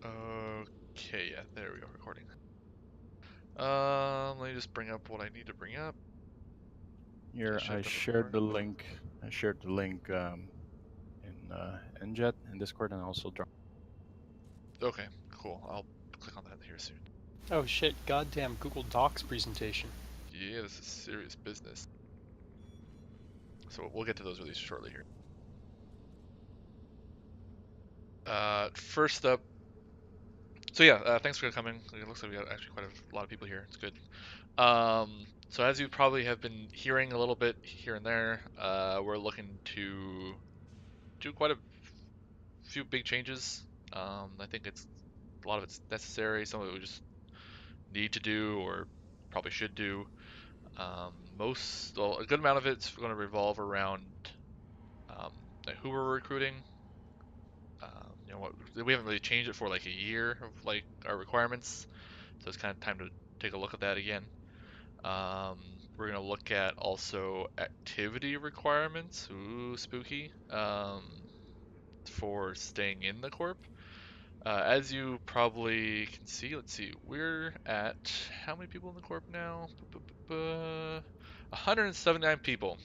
Okay, yeah, there we go, recording. Let me just bring up what I need to bring up. I shared the link. I shared the link in njed in Discord, and also dropped. Okay, cool. I'll click on that here soon. Oh shit, goddamn Google Docs presentation. Yeah, this is serious business. So we'll get to those really shortly here. First up, so yeah, thanks for coming. It looks like we got actually quite a lot of people here. It's good. So as you probably have been hearing a little bit here and there, we're looking to do quite a few big changes. I think a lot of it's necessary. Some of it we just need to do or probably should do. A good amount of it's going to revolve around um, who we're recruiting. We haven't really changed it for like a year of like our requirements, so it's kind of time to take a look at that again. Um, we're gonna look at also activity requirements. Ooh, spooky. For staying in the corp. As you probably can see, let's see, we're at how many people in the corp now? 179 people.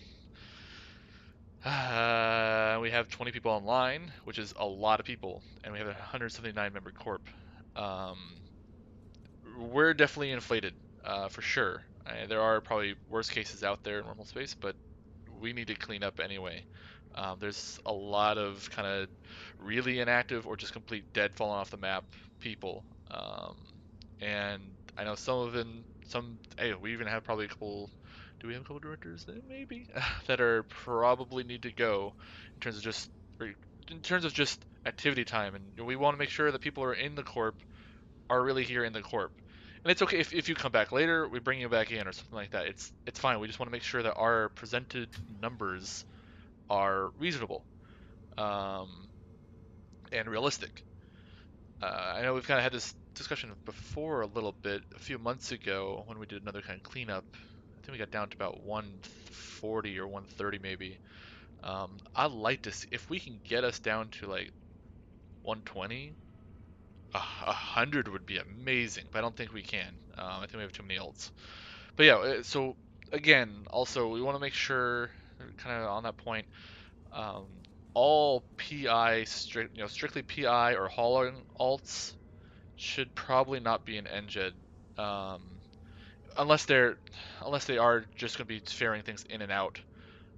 We have 20 people online, which is a lot of people, and we have a 179 member corp. Um, we're definitely inflated, for sure. There are probably worse cases out there in normal space, but we need to clean up anyway. There's a lot of kind of really inactive or just complete dead, falling off the map people. And I know some of them, hey, we even have probably a couple. Do we have a couple directors that maybe that are probably need to go in terms of just activity time, and we want to make sure that people who are in the corp are really here in the corp. And it's okay if you come back later, we bring you back in or something like that. It's fine. We just want to make sure that our presented numbers are reasonable um, and realistic. I know we've kind of had this discussion before a little bit a few months ago when we did another kind of cleanup. I think we got down to about 140 or 130 maybe. I'd like to see if we can get us down to like 120. 100 would be amazing, but I don't think we can. I think we have too many ults. But yeah, so again, also we want to make sure, kind of on that point, um, all PI strictly PI or hauling alts should probably not be an njed, um, unless they are just going to be ferrying things in and out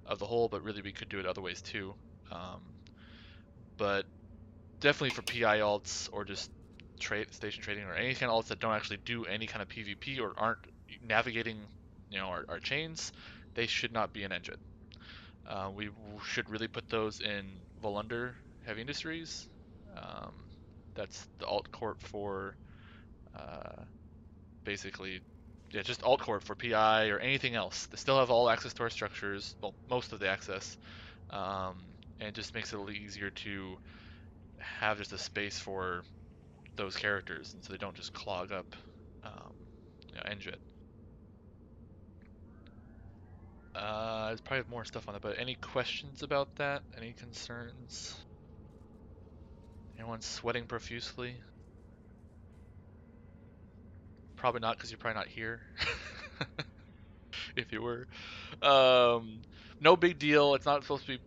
of the hole. But really, we could do it other ways too. Um, but definitely for PI alts or just station trading or any kind of alts that don't actually do any kind of PvP or aren't navigating, our chains, they should not be an njed. We should really put those in Volunder Heavy Industries. Um, that's the alt corp for basically, yeah, just alt corp for PI or anything else. They still have all access to our structures, well, most of the access, um, and it just makes it a little easier to have just a space for those characters, and so they don't just clog up njed. There's probably more stuff on it, but any questions about that? Any concerns? Anyone sweating profusely? Probably not, because you're probably not here. If you were. Um, no big deal. It's not supposed to be,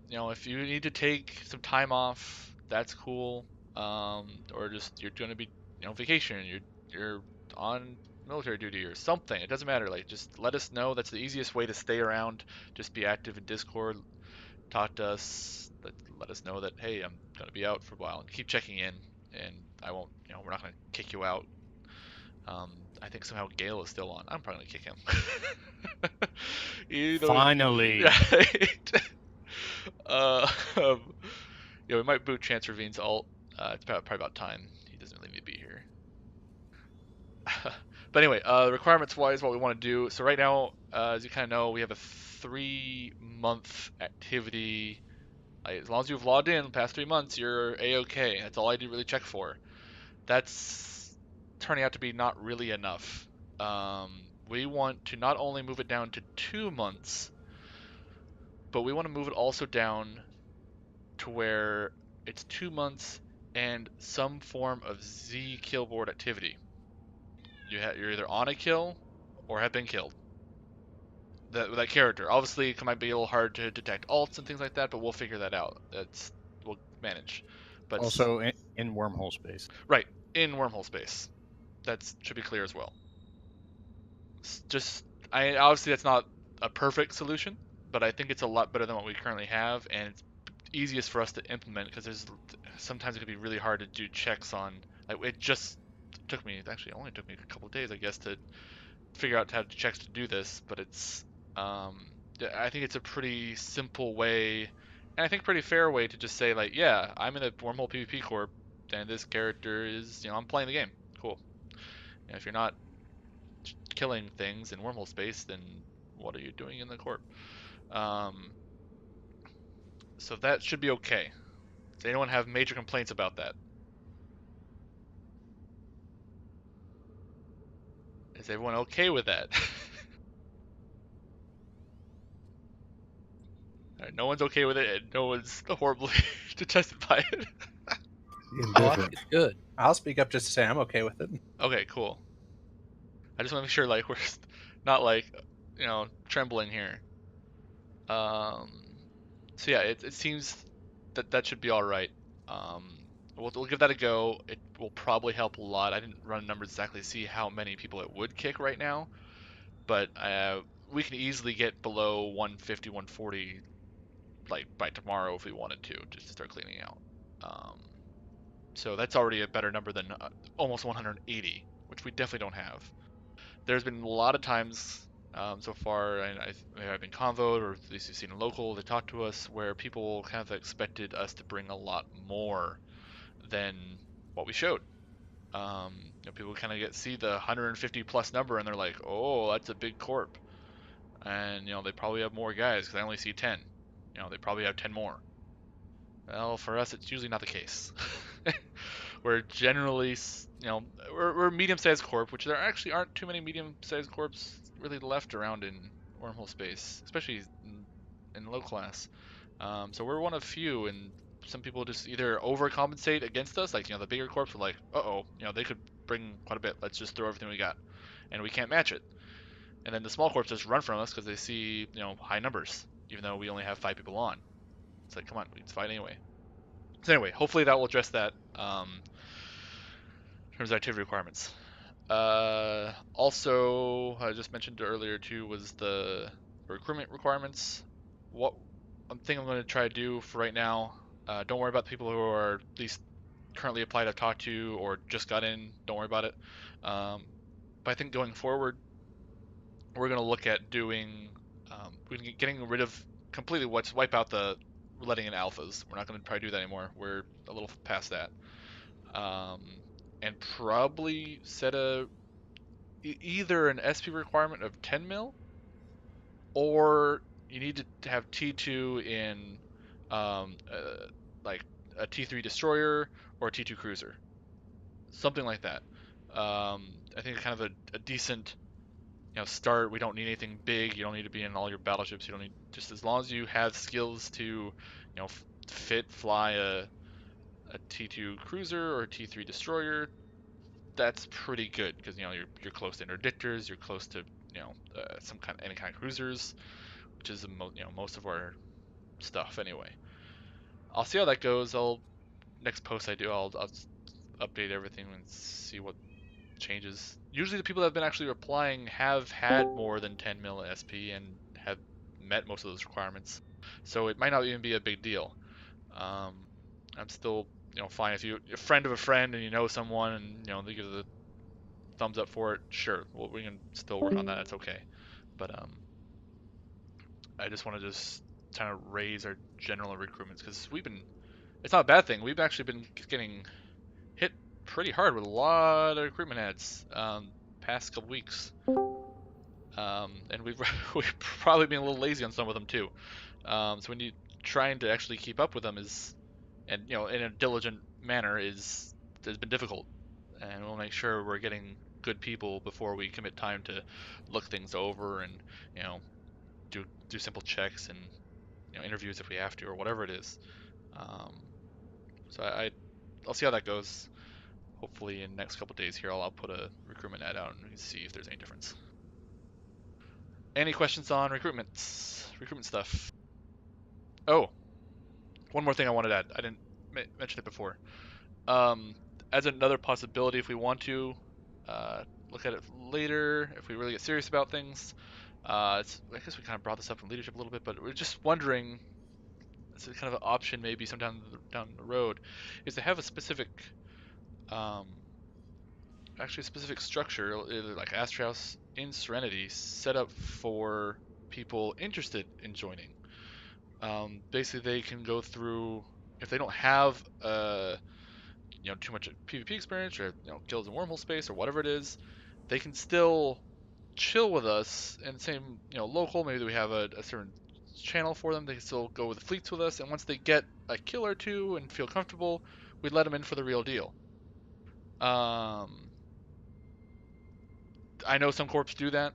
if you need to take some time off, that's cool. Or just you're going to be, vacation, you're on military duty or something. It doesn't matter. Like, just let us know. That's the easiest way to stay around. Just be active in Discord. Talk to us. Let us know that, hey, I'm going to be out for a while, and keep checking in. And I won't, we're not going to kick you out. I think somehow Gale is still on. I'm probably gonna kick him. Finally. Right? Um, yeah, we might boot Chance Ravine's alt. It's probably about time. He doesn't really need to be here. But anyway, requirements-wise, what we want to do. So right now, as you kind of know, we have a 3-month activity. As long as you've logged in the past 3 months, you're a-okay. That's all I do really check for. That's turning out to be not really enough. We want to not only move it down to 2 months, but we want to move it also down to where it's 2 months and some form of Z killboard activity. You're either on a kill or have been killed. That character. Obviously, it might be a little hard to detect alts and things like that, but we'll figure that out. We'll manage. But Also in wormhole space. right, in wormhole space. That should be clear as well. Obviously that's not a perfect solution, but I think it's a lot better than what we currently have, and it's easiest for us to implement because sometimes it can be really hard to do checks on. Like it just took me actually it only took me a couple of days, I guess, to figure out how to checks to do this, but I think it's a pretty simple way, and I think pretty fair way to just say like, yeah, I'm in a wormhole PvP corp, and this character is, I'm playing the game. Cool. If you're not killing things in wormhole space, then what are you doing in the corp? Um, so that should be okay. Does anyone have major complaints about that? Is everyone okay with that? All right, no one's okay with it, and no one's horribly detested by it. Indifferent. It's good. I'll speak up just to say I'm okay with it. Okay, cool. I just want to make sure like we're not like trembling here. So yeah, it seems that should be all right. We'll give that a go. It will probably help a lot. I didn't run numbers exactly to see how many people it would kick right now, but we can easily get below 150, 140 like by tomorrow if we wanted to, just to start cleaning out. So that's already a better number than almost 180, which we definitely don't have. There's been a lot of times so far, and I've been convoed, or at least you've seen in local, they talked to us, where people kind of expected us to bring a lot more than what we showed. People kind of see the 150 plus number, and they're like, "Oh, that's a big corp," and they probably have more guys because I only see 10. They probably have 10 more. Well, for us, it's usually not the case. We're generally, we're medium-sized corp, which there actually aren't too many medium-sized corps really left around in wormhole space, especially in low class. So we're one of few, and some people just either overcompensate against us, like the bigger corps are like, uh-oh, they could bring quite a bit. Let's just throw everything we got, and we can't match it. And then the small corps just run from us because they see high numbers, even though we only have 5 people on. It's like, come on, we can fight anyway. So anyway, hopefully that will address that. In terms of activity requirements. Also, I just mentioned earlier too was the recruitment requirements. What I'm going to try to do for right now, don't worry about the people who are at least currently applied, I've talked to, or just got in. Don't worry about it. But I think going forward, we're going to look at doing, getting rid of completely wipe out the letting in alphas. We're not going to try to do that anymore. We're a little past that. And probably set either an SP requirement of 10 mil, or you need to have T2 in like a T3 destroyer or a T2 cruiser, something like that. I think kind of a decent start. We don't need anything big. You don't need to be in all your battleships. You don't need, just as long as you have skills to fly a T2 cruiser or a T3 destroyer. That's pretty good because you're close to interdictors, you're close to any kind of cruisers, which is most of our stuff anyway. I'll see how that goes. Next post I do, I'll update everything and see what changes. Usually the people that have been actually replying have had more than 10 mil SP and have met most of those requirements, so it might not even be a big deal. I'm still fine if you're a friend of a friend and you know someone and they give the thumbs up for it, sure. Well, we can still work on that. It's okay. But I just want to kind of raise our general recruitments because it's not a bad thing. We've actually been getting hit pretty hard with a lot of recruitment ads past couple weeks. And we've probably been a little lazy on some of them too. So when you trying to actually keep up with them in a diligent manner has been difficult. And we'll make sure we're getting good people before we commit time to look things over and do simple checks and interviews if we have to or whatever it is. So I'll see how that goes. Hopefully in the next couple days here, I'll put a recruitment ad out and see if there's any difference. Any questions on recruitment stuff? Oh, one more thing I wanted to add. I didn't mention it before. As another possibility, if we want to look at it later, if we really get serious about things, I guess we kind of brought this up in leadership a little bit, but we're just wondering, it's kind of an option maybe sometime down the road, is to have a specific, actually a specific structure, like Astro House in Serenity, set up for people interested in joining. Basically, they can go through, if they don't have too much PvP experience, or guilds and wormhole space, or whatever it is, they can still chill with us in the same local. Maybe we have a certain channel for them. They can still go with the fleets with us, and once they get a kill or two and feel comfortable, we let them in for the real deal. I know some corps do that.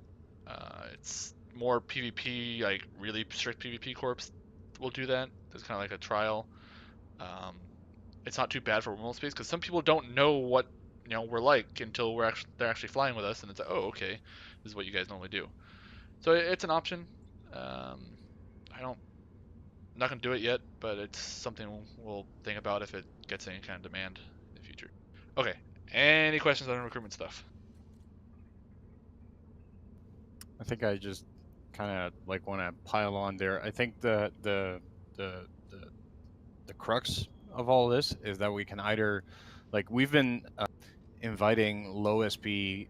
It's more PvP, like really strict PvP corps will do that. It's kind of like a trial. It's not too bad for wormhole space because some people don't know what we're like until they're actually flying with us, and it's like, oh, okay, this is what you guys normally do. So it's an option. I'm not gonna do it yet, but it's something we'll think about if it gets any kind of demand in the future. Okay. Any questions on recruitment stuff? I think I just kind of like want to pile on there. I think the crux of all this is that we can either, like, we've been inviting low SP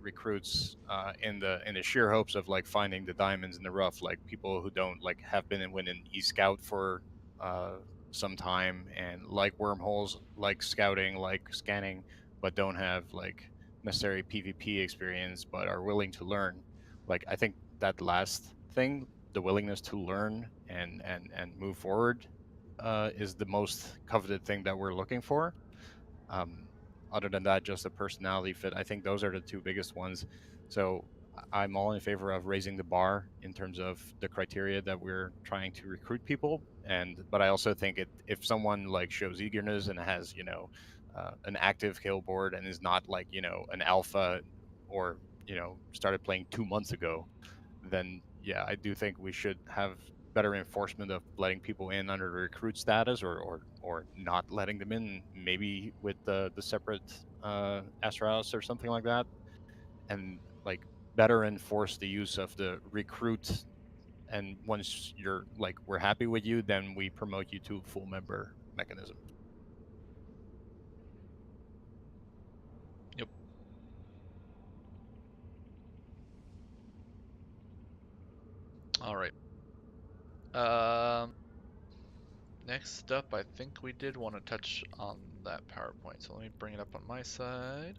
recruits in the sheer hopes of like finding the diamonds in the rough, like people who don't like have been in e-scout for some time and like wormholes, like scouting, like scanning, but don't have like necessary PvP experience, but are willing to learn. Like, I think that last thing, the willingness to learn and move forward, is the most coveted thing that we're looking for. Other than that, just a personality fit. I think those are the two biggest ones. So I'm all in favor of raising the bar in terms of the criteria that we're trying to recruit people. But I also think if someone like shows eagerness and has an active kill board and is not like an alpha, or started playing 2 months ago, then yeah, I do think we should have better enforcement of letting people in under the recruit status, or not letting them in, maybe with the separate Astro House or something like that, and like better enforce the use of the recruit. And once you're like, we're happy with you, then we promote you to full member mechanism. Yep. All right. Next up, I think we did want to touch on that PowerPoint, so let me bring it up on my side.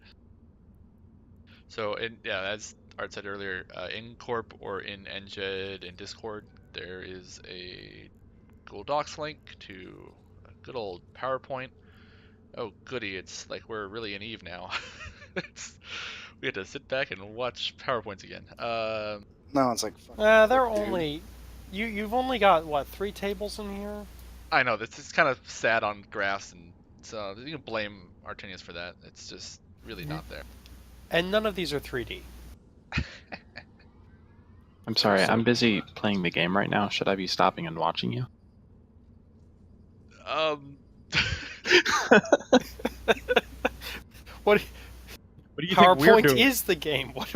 So, as Art said earlier, in Corp or in njed in Discord, there is a Google Docs link to a good old PowerPoint. Oh, goody! It's like we're really in Eve now. We had to sit back and watch PowerPoints again. No, it's like they're only. You've only got what, 3 tables in here? I know this is kind of sad on graphs, and so you can blame Artinius for that. It's just really not there. And none of these are 3D. I'm sorry, I'm busy playing the game right now. Should I be stopping and watching you? What do you PowerPoint think we're doing? is the game. What?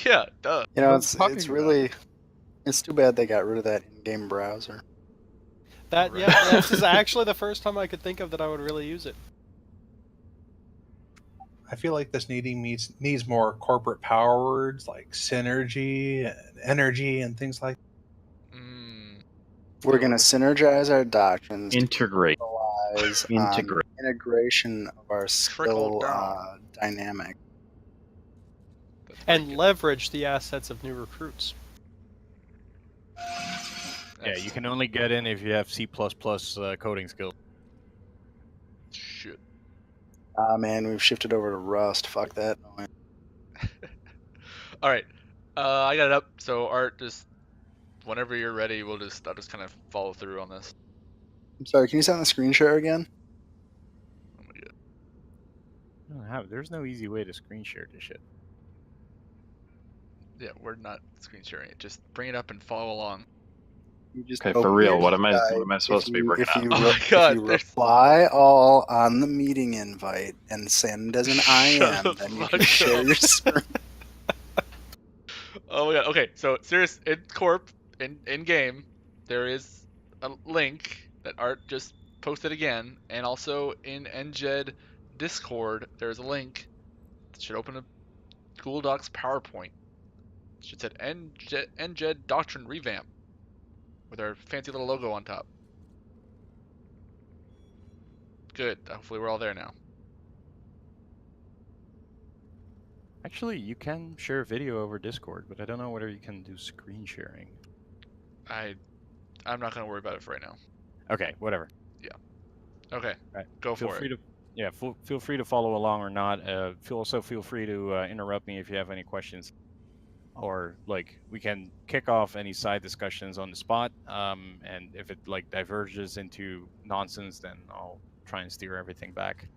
Yeah, duh. It's really, it's too bad they got rid of that in-game browser. That Right. yeah, this is actually the first time I could think of that I would really use it. I feel like this needs more corporate power words like synergy and energy and things like We're going to synergize our doctrines, Integrate. capitalize on Integrate. integration of our skill dynamic. And leverage the assets of new recruits. Yeah, you can only get in if you have C++ coding skills. Shit. Ah, man, we've shifted over to Rust. Fuck that noise. All right, I got it up. So Art, just whenever you're ready, I'll just kind of follow through on this. I'm sorry, can you send the screen share again? Oh my god. I don't have. There's no easy way to screen share this shit. Yeah, we're not screen sharing it. Just bring it up and follow along. You just Okay, for open real, your what am I guide. supposed to be working If on? you Oh my God, there's reply all on the meeting invite and send as an Shut the IM, then you fuck can share up. your screen. Oh my God. Okay, so serious in Corp in game, there is a link that Art just posted again, and also in NJed Discord, there's a link that should open a Google Docs PowerPoint. It should say NJed Doctrine Revamp with our fancy little logo on top. Good. Hopefully we're all there now. Actually, you can share video over Discord, but I don't know whether you can do screen sharing. I'm not gonna worry about it for right now. Okay, whatever. Okay, Right. go Feel for free it. to feel free to follow along or not. Feel free to interrupt me if you have any questions, or like we can kick off any side discussions on the spot. And if it like diverges into nonsense, then I'll try and steer everything back.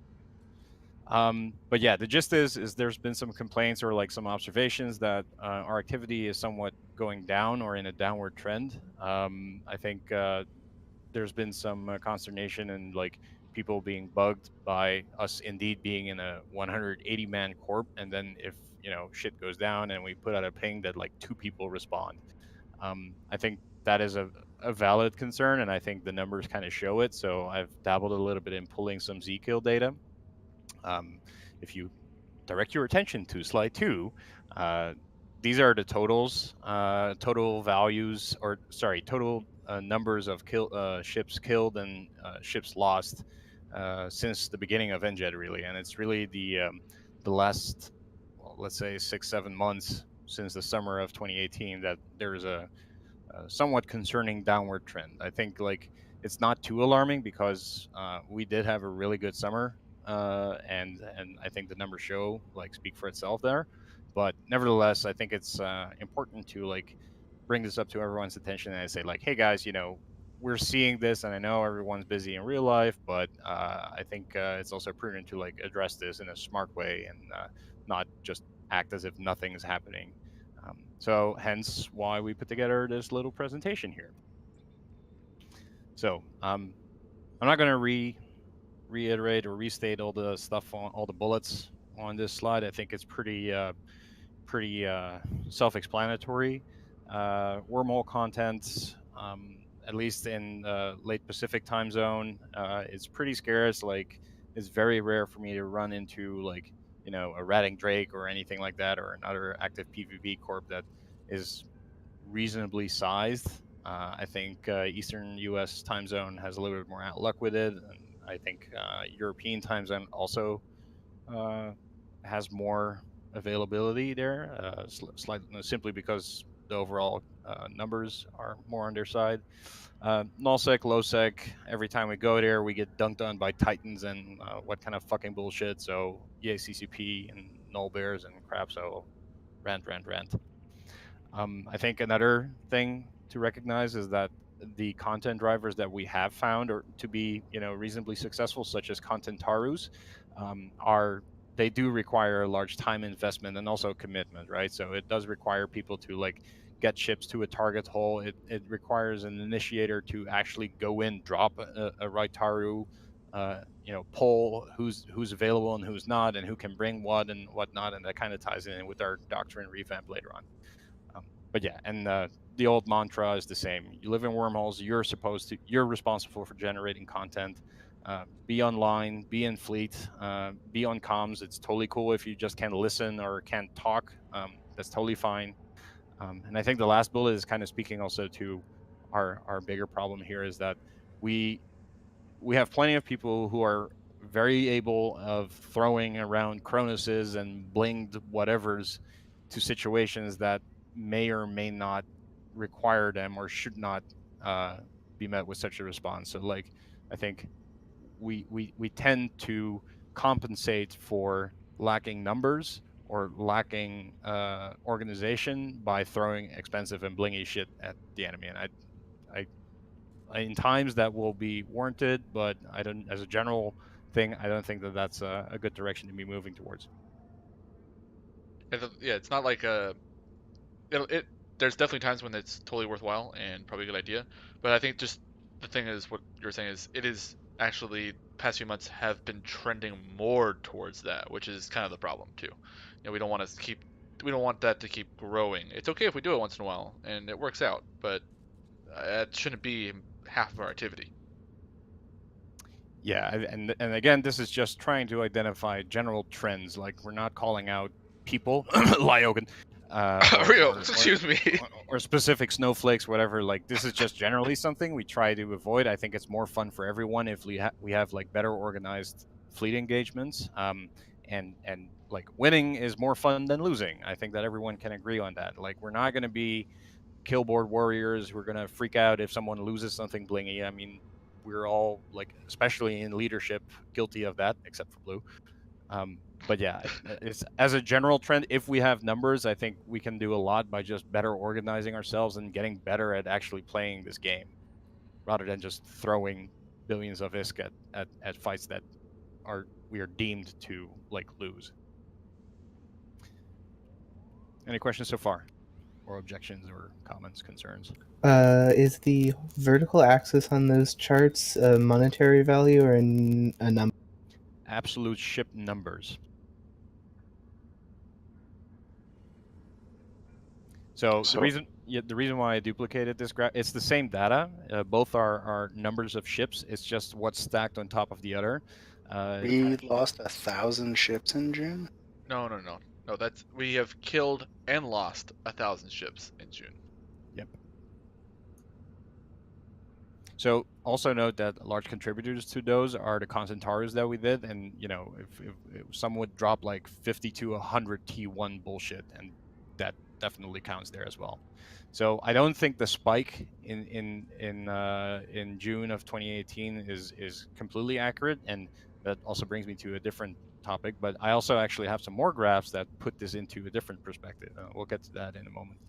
But yeah, the gist is there's been some complaints or like some observations that our activity is somewhat going down or in a downward trend. I think there's been some consternation and like people being bugged by us indeed being in a 180 man corp, and then if shit goes down and we put out a ping that like 2 people respond. I think that is a valid concern, and I think the numbers kind of show it. So I've dabbled a little bit in pulling some Zkill data. If you direct your attention to slide 2, these are the totals, total values, or sorry, total numbers of ships killed and ships lost since the beginning of NJED, really. And it's really the last, well, let's say 6-7 months since the summer of 2018 that there's a somewhat concerning downward trend. I think like it's not too alarming because we did have a really good summer, and I think the numbers show like speak for itself there. But nevertheless, I think it's important to like bring this up to everyone's attention and say like, hey guys, we're seeing this, and I know everyone's busy in real life, but I think it's also prudent to like address this in a smart way and not just act as if nothing's happening. So hence why we put together this little presentation here. So I'm not going to reiterate or restate all the stuff on all the bullets on this slide. I think it's pretty self-explanatory. Wormhole content, at least in late Pacific time zone, it's pretty scarce. Like it's very rare for me to run into like a ratting drake or anything like that, or another active PvP corp that is reasonably sized. I think Eastern U.S. time zone has a little bit more luck with it, and I think European time zone also uh, has more availability there, simply because the overall numbers are more on their side. Nullsec, lowsec, every time we go there, we get dunked on by titans and what kind of fucking bullshit. So yay CCP and null bears and crap. So rant, rant, rant. I think another thing to recognize is that the content drivers that we have found or to be reasonably successful, such as content tarus, are they do require a large time investment and also commitment, right? So it does require people to like get ships to a target hole. It requires an initiator to actually go in, drop a right taru, poll who's available and who's not, and who can bring what and whatnot, and that kind of ties in with our doctrine revamp later on. But yeah, and the old mantra is the same. You live in wormholes. You're responsible for generating content. Be online, be in fleet, be on comms. It's totally cool if you just can't listen or can't talk. That's totally fine. And I think the last bullet is kind of speaking also to our bigger problem here is that we we have plenty of people who are very able of throwing around Cronoses and blinged whatevers to situations that may or may not require them or should not uh, be met with such a response. So, like, I think we tend to compensate for lacking numbers or lacking organization by throwing expensive and blingy shit at the enemy, and I in times that will be warranted, but I don't, as a general thing, I don't think that that's a good direction to be moving towards. Yeah, it's not like it. There's definitely times when it's totally worthwhile and probably a good idea, but I think just the thing is what you're saying is it is actually past few months have been trending more towards that, which is kind of the problem too. We don't want to we don't want that to keep growing. It's okay if we do it once in a while and it works out, but it shouldn't be half of our activity. Yeah, and again, this is just trying to identify general trends. Like we're not calling out people, Lyogan, Rio, excuse me. or specific snowflakes, whatever. Like this is just generally something we try to avoid. I think it's more fun for everyone if we have like better organized fleet engagements. And like winning is more fun than losing. I think that everyone can agree on that. Like we're not going to be killboard warriors. We're going to freak out if someone loses something blingy. I mean, we're all like, especially in leadership, guilty of that, except for Blue. But yeah, it's as a general trend. If we have numbers, I think we can do a lot by just better organizing ourselves and getting better at actually playing this game, rather than just throwing billions of ISK at fights that we are deemed to like lose. Any questions so far, or objections, or comments, concerns? Is the vertical axis on those charts a monetary value or a number? Absolute ship numbers. So the reason why I duplicated this graph, it's the same data. Both are numbers of ships. It's just what's stacked on top of the other. We lost 1,000 ships in June. No. That's we have killed and lost 1,000 ships in June. Yep. So also note that large contributors to those are the Concentarios that we did, and if some would drop like 50 to 100 T1 bullshit, and that definitely counts there as well. So I don't think the spike in June of 2018 is completely accurate, and that also brings me to a different topic. But I also actually have some more graphs that put this into a different perspective. We'll get to that in a moment.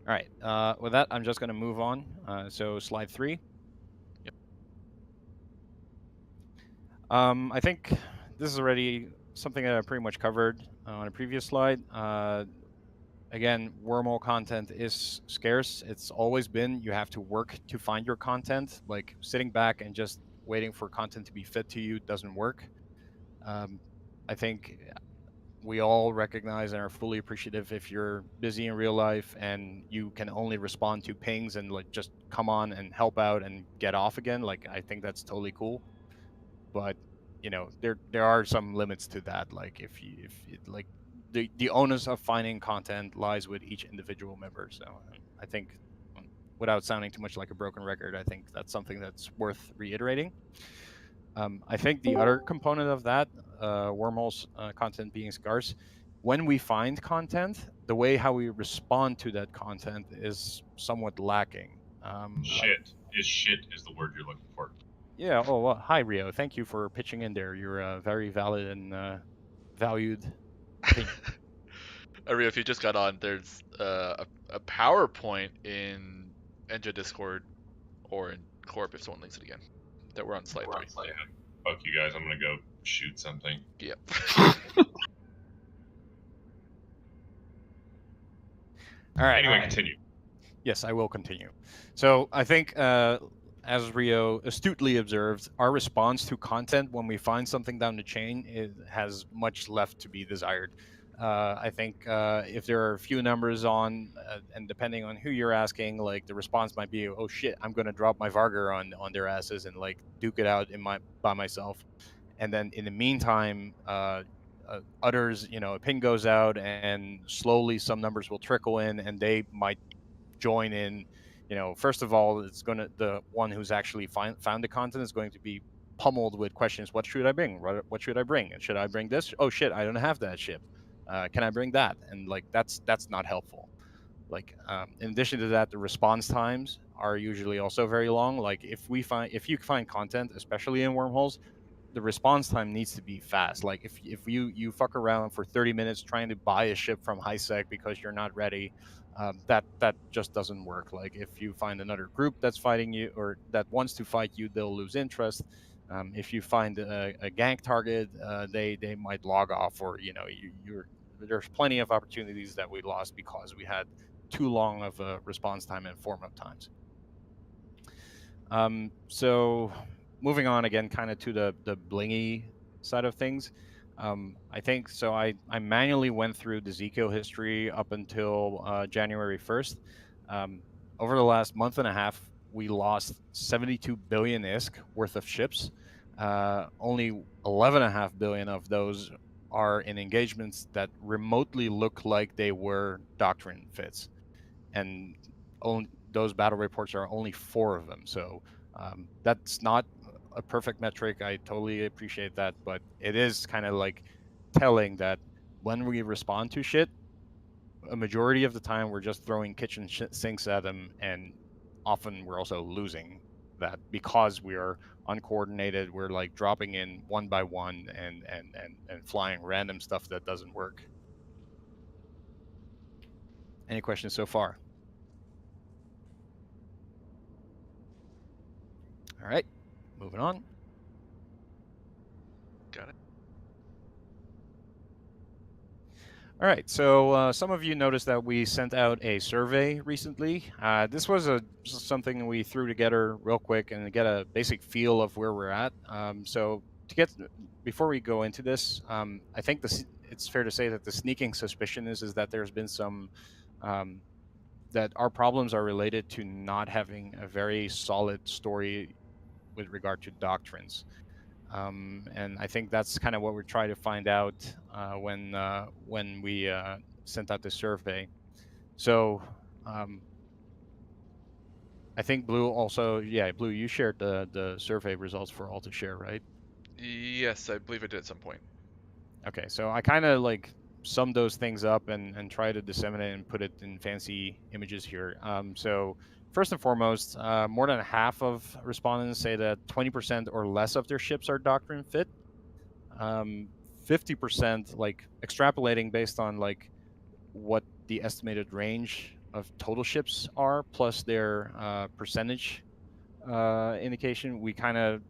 All right. With that, I'm just going to move on. So slide 3. Yep. I think this is already something that I pretty much covered on a previous slide. Again, wormhole content is scarce. It's always been. You have to work to find your content. Like sitting back and just waiting for content to be fed to you doesn't work. I think we all recognize and are fully appreciative if you're busy in real life and you can only respond to pings and like just come on and help out and get off again. Like I think that's totally cool. But there are some limits to that. Like if like the onus of finding content lies with each individual member. So I think, without sounding too much like a broken record, I think that's something that's worth reiterating. I think the other component of that, wormholes content being scarce, when we find content, the way how we respond to that content is somewhat lacking. Shit is the word you're looking for. Yeah. Oh, well, hi Rio. Thank you for pitching in there. You're a very valid and valued opinion. Rio, if you just got on, there's a PowerPoint in njed Discord or in Corp if someone links it again. That we're on slide 3. Yeah. Fuck you guys. I'm gonna go shoot something. Yep. All right. Anyway, continue. Yes, I will continue. So I think, as Rio astutely observed, our response to content when we find something down the chain has much left to be desired. I think if there are a few numbers on, and depending on who you're asking, like the response might be, "Oh shit, I'm gonna drop my Vargar on their asses and like duke it out by myself," and then in the meantime, others, a ping goes out, and slowly some numbers will trickle in, and they might join in. First of all, the one who's actually found the content is going to be pummeled with questions. What should I bring? What should I bring? And should I bring this? Oh shit, I don't have that ship. Can I bring that? And like that's not helpful. Like in addition to that, the response times are usually also very long. Like if you find content, especially in wormholes, the response time needs to be fast. Like if you fuck around for 30 minutes trying to buy a ship from HiSec because you're not ready, that just doesn't work. Like if you find another group that's fighting you or that wants to fight you, they'll lose interest. If you find a gank target, they might log off, or there's plenty of opportunities that we lost because we had too long of a response time and form up times. So moving on again, kind of to the blingy side of things. I think so. I manually went through the Zco history up until January 1st. Over the last month and a half, we lost 72 billion ISK worth of ships. Only 11.5 billion of those are in engagements that remotely look like they were doctrine fits, and only those battle reports are only 4 of them. So that's not a perfect metric. I totally appreciate that, but it is kind of like telling that when we respond to shit, a majority of the time we're just throwing kitchen sinks at them, and often we're also losing that because we are uncoordinated. We're like dropping in one by one and flying random stuff that doesn't work. Any questions so far? All right, moving on. Got it. All right, so some of you noticed that we sent out a survey recently. This was something we threw together real quick and get a basic feel of where we're at. So before we go into this, I think it's fair to say that the sneaking suspicion is that there's been some that our problems are related to not having a very solid story with regard to doctrines. And I think that's kind of what we're trying to find out when we sent out the survey. So I think Blue also, Blue, you shared the survey results for all to share, right? Yes, I believe I did at some point. Okay, so I kind of like summed those things up and try to disseminate and put it in fancy images here. So first and foremost, more than half of respondents say that 20% or less of their ships are doctrine fit. 50%, like extrapolating based on like what the estimated range of total ships are plus their percentage indication, we kind of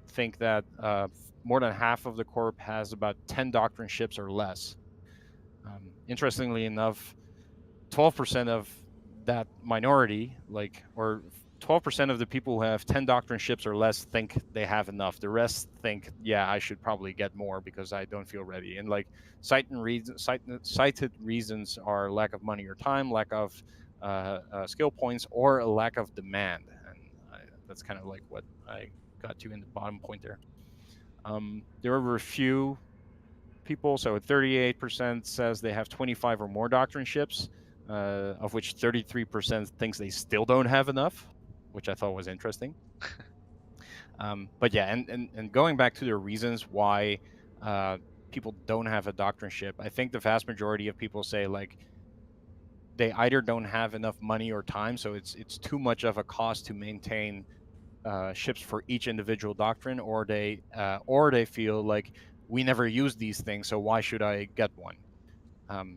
think that more than half of the Corp has about 10 doctrine ships or less. Interestingly enough, 12% of that minority, or 12% of the people who have 10 doctrine ships or less think they have enough. The rest think, yeah, I should probably get more because I don't feel ready. And like cited reasons are lack of money or time, lack of skill points, or a lack of demand. And that's kind of like what I got to in the bottom point there. There were a few people, so 38% says they have 25 or more doctrine ships, of which 33% thinks they still don't have enough, which I thought was interesting. But yeah, and going back to the reasons why people don't have a doctrine ship, I think the vast majority of people say like they either don't have enough money or time, so it's too much of a cost to maintain ships for each individual doctrine, or they feel like we never use these things, so why should I get one?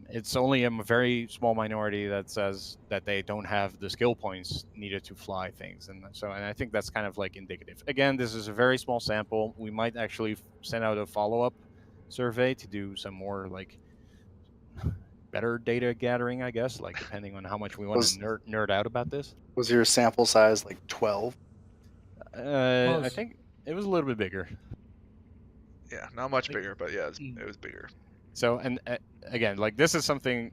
It's only a very small minority that says that they don't have the skill points needed to fly things, and I think that's kind of like indicative. Again, this is a very small sample. We might actually send out a follow-up survey to do some more like better data gathering, I guess, like depending on how much we want to nerd out about this. Was your sample size like 12? I think it was a little bit bigger. Yeah, not much bigger, but yeah, it was bigger. So, and again, like this is something.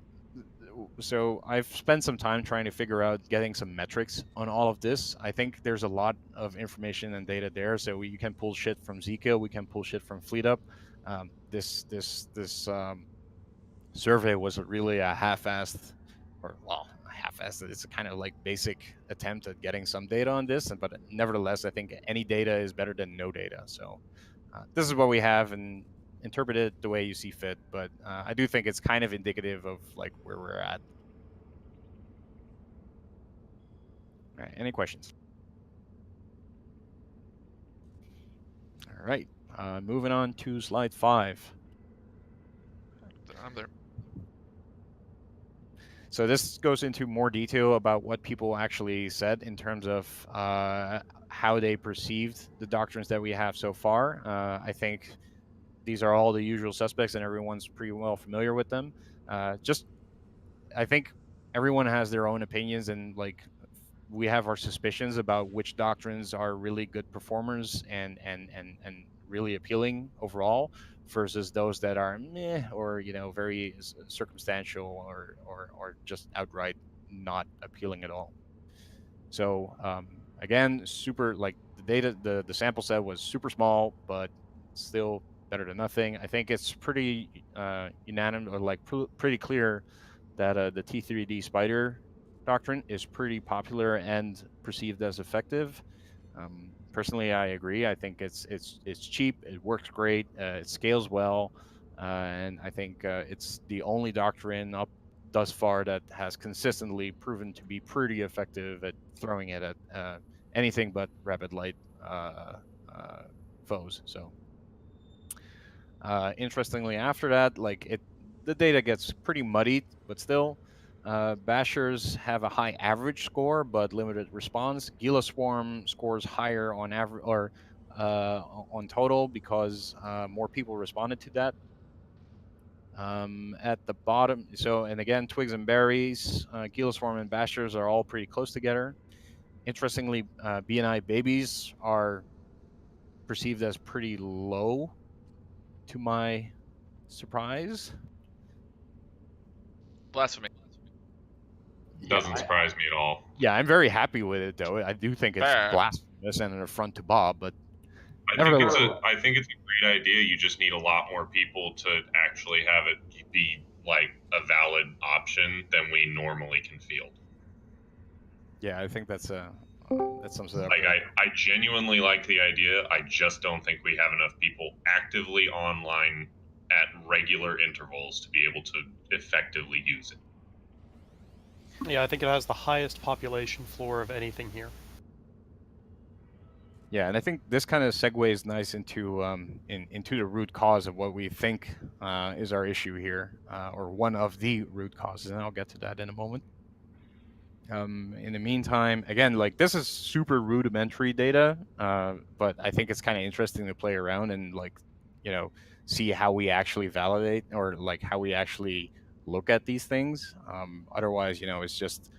So I've spent some time trying to figure out getting some metrics on all of this. I think there's a lot of information and data there. So you can pull shit from Zco, we can pull shit from FleetUp. This survey was really a half-assed, half-assed. It's a kind of like basic attempt at getting some data on this, but nevertheless, I think any data is better than no data. So this is what we have, and interpret it the way you see fit. But I do think it's kind of indicative of like where we're at. All right, any questions? All All right. Moving on to slide 5. I'm there. So this goes into more detail about what people actually said in terms of how they perceived the doctrines that we have so far. I think these are all the usual suspects, and everyone's pretty well familiar with them. I think everyone has their own opinions, and like we have our suspicions about which doctrines are really good performers and really appealing overall versus those that are meh or very circumstantial or just outright not appealing at all. So again, super like the data, the sample set was super small, but still better than nothing. I think it's pretty unanimous or like pretty clear that the T3D spider doctrine is pretty popular and perceived as effective. Personally, I agree. I think it's cheap, it works great, it scales well, and I think it's the only doctrine up thus far that has consistently proven to be pretty effective at throwing it at anything but rapid light foes. So interestingly, after that, the data gets pretty muddied, but still, bashers have a high average score but limited response. Gila Swarm scores higher on average or on total because more people responded to that. At the bottom, and again, Twigs and Berries, Gila Swarm and Bashers are all pretty close together. Interestingly, BNI babies are perceived as pretty low, to my surprise. Blasphemy. Doesn't surprise me at all. Yeah, I'm very happy with it though. I do think it's Bad. blasphemous and an affront to Bob, but I think it's a great idea. You just need a lot more people to actually have it be like a valid option than we normally can field. yeah, I think that sums it up. Like I genuinely like the idea. I just don't think we have enough people actively online at regular intervals to be able to effectively use it. Yeah, I think it has the highest population floor of anything here. Yeah, and I think this kind of segues nice into into the root cause of what we think is our issue here, or one of the root causes, and I'll get to that in a moment. In the meantime, again, like this is super rudimentary data, but I think it's kind of interesting to play around and see how we actually validate or like how we actually look at these things. Otherwise, it's just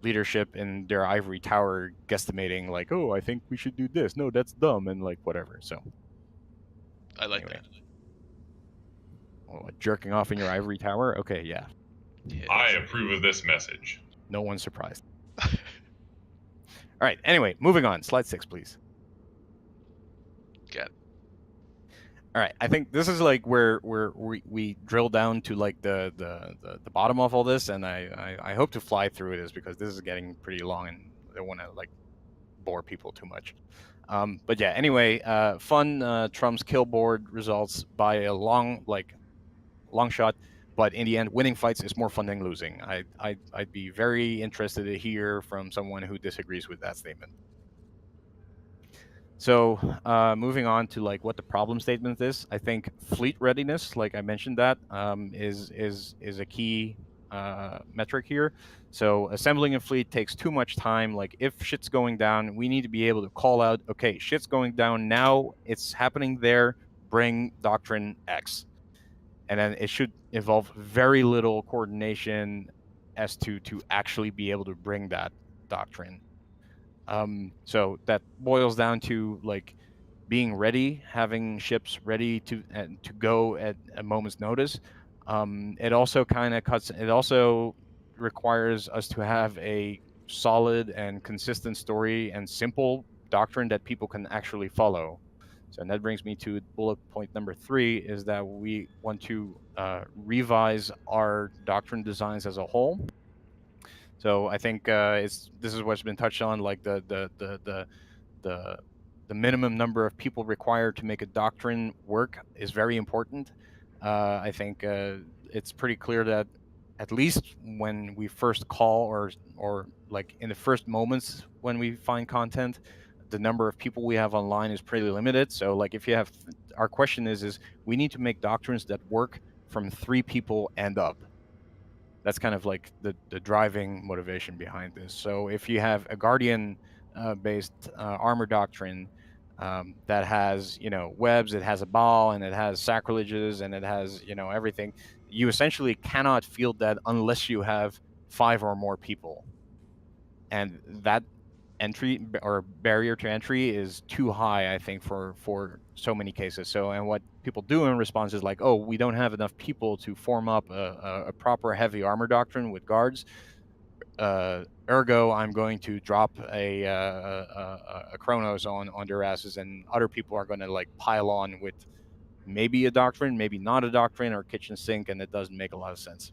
leadership in their ivory tower guesstimating like, oh, I think we should do this. No, that's dumb, and like whatever. So I like that. Jerking off in your ivory tower? Okay, yeah. I approve of this message. No one's surprised. All right. Anyway, moving on. Slide 6, please. Get. All right. I think this is like where we drill down to like the bottom of all this, and I hope to fly through this because this is getting pretty long, and I don't want to like bore people too much. But yeah. Anyway, fun trumps kill board results by a long shot. But in the end, winning fights is more fun than losing. I'd be very interested to hear from someone who disagrees with that statement. So moving on to like what the problem statement is, I think fleet readiness, like I mentioned, that is a key metric here. So assembling a fleet takes too much time. Like if shit's going down, we need to be able to call out, okay, shit's going down now. It's happening there. Bring Doctrine X. And then it should involve very little coordination as to actually be able to bring that doctrine. So that boils down to like being ready, having ships ready to go at a moment's notice. It also it also requires us to have a solid and consistent story and simple doctrine that people can actually follow. So, and that brings me to bullet point number 3, is that we want to revise our doctrine designs as a whole. So I think this is what's been touched on, like the minimum number of people required to make a doctrine work is very important. I think it's pretty clear that at least when we first call or like in the first moments when we find content, the number of people we have online is pretty limited. So like if you have, our question is we need to make doctrines that work from 3 people and up. That's kind of like the driving motivation behind this. So if you have a Guardian based armor doctrine that has, you know, webs, it has a ball, and it has sacrileges, and it has, you know, everything, you essentially cannot field that unless you have 5 or more people. And that entry or barrier to entry is too high, I think, for so many cases. So, and what people do in response is like, oh, we don't have enough people to form up a proper heavy armor doctrine with guards. Ergo, I'm going to drop a Chronos on their asses, and other people are going to like pile on with maybe a doctrine, maybe not a doctrine, or kitchen sink, and it doesn't make a lot of sense.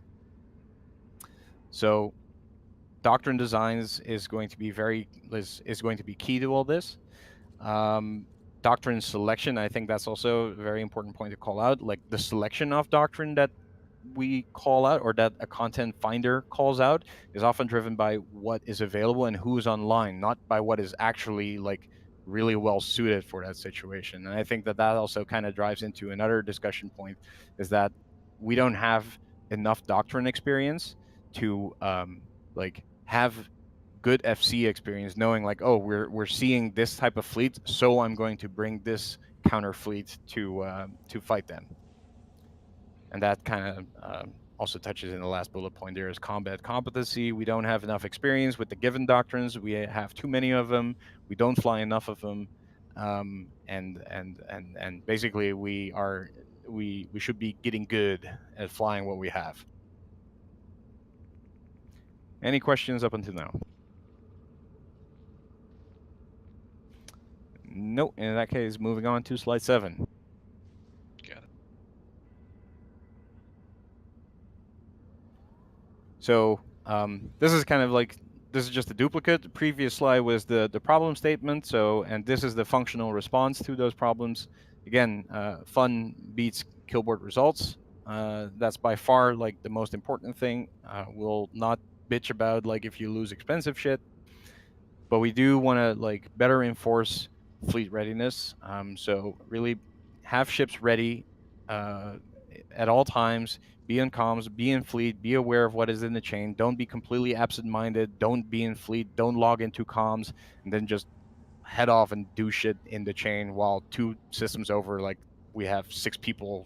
So doctrine designs is going to be key to all this. Doctrine selection, I think that's also a very important point to call out. Like the selection of doctrine that we call out, or that a content finder calls out, is often driven by what is available and who's online, not by what is actually like really well suited for that situation. And I think that also kind of drives into another discussion point, is that we don't have enough doctrine experience to like have good FC experience, knowing like, oh, we're seeing this type of fleet, so I'm going to bring this counter fleet to fight them. And that kind of also touches in the last bullet point. There is combat competency. We don't have enough experience with the given doctrines. We have too many of them. We don't fly enough of them, and basically we should be getting good at flying what we have. Any questions up until now? Nope. In that case, moving on to slide 7. Got it. So this is kind of like, this is just a duplicate. The previous slide was the problem statement. So, and this is the functional response to those problems. Again, fun beats killboard results. That's by far like the most important thing. We'll not bitch about like if you lose expensive shit, but we do want to like better enforce fleet readiness. So really have ships ready at all times. Be in comms, be in fleet, be aware of what is in the chain. Don't be completely absent-minded. Don't be in fleet. Don't log into comms and then just head off and do shit in the chain while 2 systems over, like we have 6 people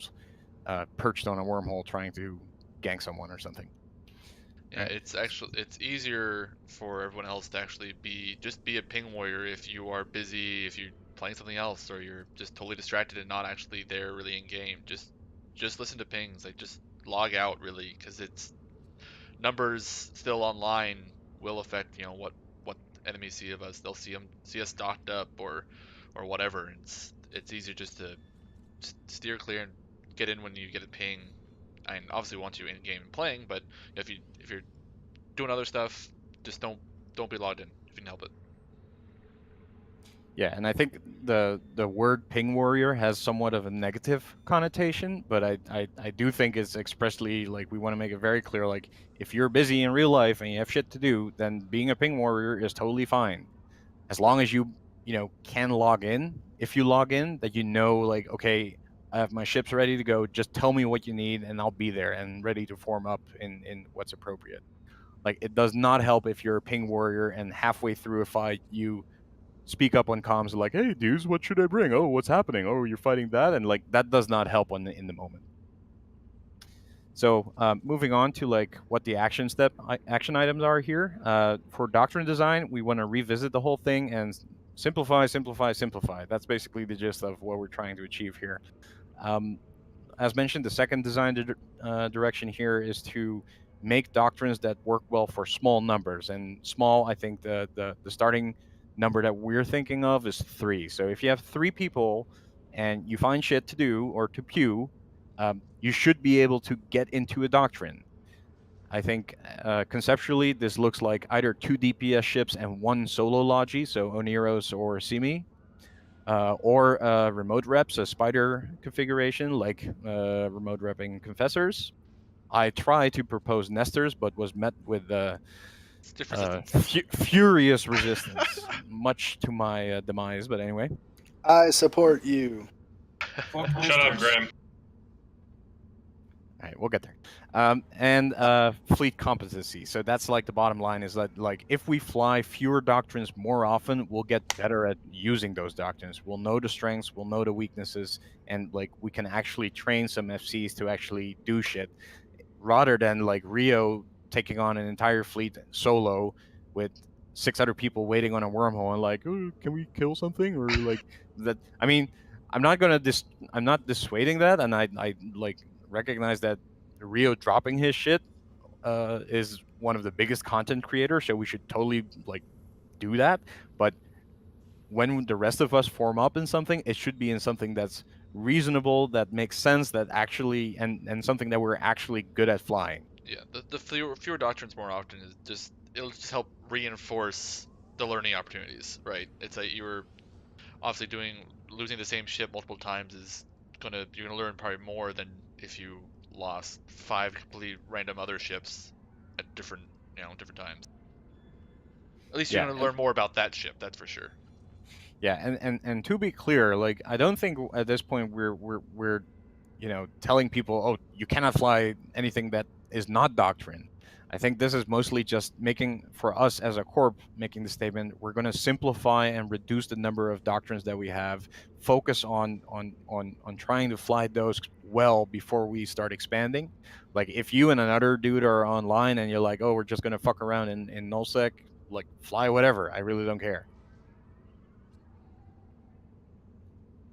perched on a wormhole trying to gank someone or something. Yeah, it's easier for everyone else to actually be a ping warrior if you are busy, if you're playing something else, or you're just totally distracted and not actually there really in game. Just listen to pings, like just log out really, because it's numbers still online will affect, you know, what enemies see of us. They'll see us docked up or whatever. It's easier just to steer clear and get in when you get a ping. I obviously want you in game and playing, but if you're doing other stuff, just don't be logged in if you can help it. Yeah, and I think the word ping warrior has somewhat of a negative connotation, but I do think it's expressly like we want to make it very clear, like if you're busy in real life and you have shit to do, then being a ping warrior is totally fine, as long as you can log in. If you log in, that you know, like, okay, I have my ships ready to go, just tell me what you need and I'll be there and ready to form up in what's appropriate. Like, it does not help if you're a ping warrior and halfway through a fight you speak up on comms like, hey dudes, what should I bring? Oh, what's happening? Oh, you're fighting that? And like that does not help in the moment. So moving on to like what the action items are here. For doctrine design, we want to revisit the whole thing and simplify. That's basically the gist of what we're trying to achieve here. As mentioned, the second design direction here is to make doctrines that work well for small numbers. And small, I think the starting number that we're thinking of is 3. So if you have 3 people and you find shit to do or to pew, you should be able to get into a doctrine. I think conceptually this looks like either 2 DPS ships and 1 solo logi, so Oniros or Simi, or remote reps, a spider configuration like remote repping confessors. I tried to propose nesters, but was met with It's different systems. Furious resistance, much to my demise. But anyway, I support you. Shut up, Graham. all right, we'll get there. And fleet competency. So that's like the bottom line is that like if we fly fewer doctrines more often, we'll get better at using those doctrines. We'll know the strengths, we'll know the weaknesses, and like we can actually train some FCs to actually do shit rather than like Rio taking on an entire fleet solo with 600 people waiting on a wormhole and like, oh, can we kill something or like that? I mean, I'm not dissuading that, and I like recognize that Rio dropping his shit is one of the biggest content creators, so we should totally like do that. But when the rest of us form up in something, it should be in something that's reasonable, that makes sense, that actually and something that we're actually good at flying. Yeah, the fewer doctrines more often is just it'll just help reinforce the learning opportunities, right? It's like you were obviously losing the same ship multiple times is you're gonna learn probably more than if you lost 5 completely random other ships at different times. At least you're Yeah, gonna learn more about that ship, that's for sure. yeah, and to be clear, like I don't think at this point we're telling people, oh, you cannot fly anything that is not doctrine. I think this is mostly just making for us as a corp making the statement we're going to simplify and reduce the number of doctrines that we have, focus on trying to fly those well before we start expanding. Like if you and another dude are online and you're like, oh, we're just going to fuck around in nullsec, like fly whatever, I really don't care.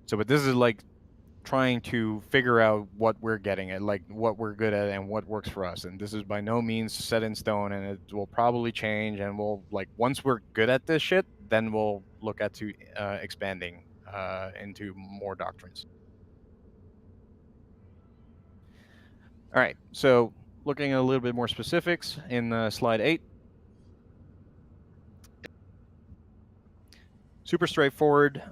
So, but this is like trying to figure out what we're getting at, like what we're good at and what works for us. And this is by no means set in stone, and it will probably change. And we'll like once we're good at this shit, then we'll look at to expanding into more doctrines. All right, so looking at a little bit more specifics in slide 8. Super straightforward.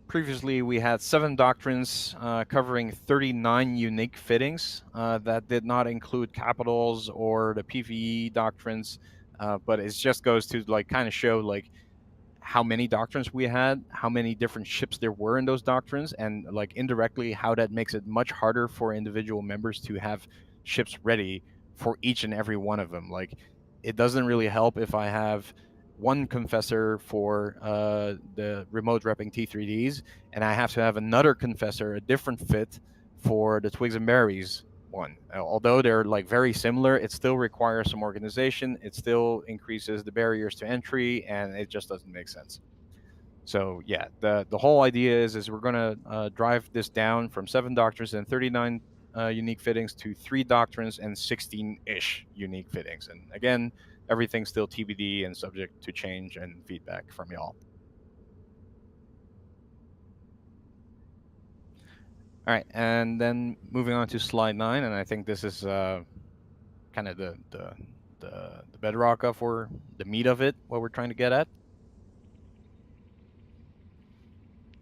Previously, we had 7 doctrines covering 39 unique fittings that did not include capitals or the PVE doctrines, but it just goes to like kind of show like how many doctrines we had, how many different ships there were in those doctrines, and like indirectly how that makes it much harder for individual members to have ships ready for each and every one of them. Like it doesn't really help if I have one confessor for the remote repping T3Ds, and I have to have another confessor, a different fit for the Twigs and Berries one. Although they're like very similar, it still requires some organization. It still increases the barriers to entry, and it just doesn't make sense. So yeah, the whole idea is we're going to drive this down from 7 doctrines and 39 unique fittings to 3 doctrines and 16-ish unique fittings. And again, everything's still TBD and subject to change and feedback from y'all. All right, and then moving on to slide 9, and I think this is kind of the bedrock of or the meat of it, what we're trying to get at.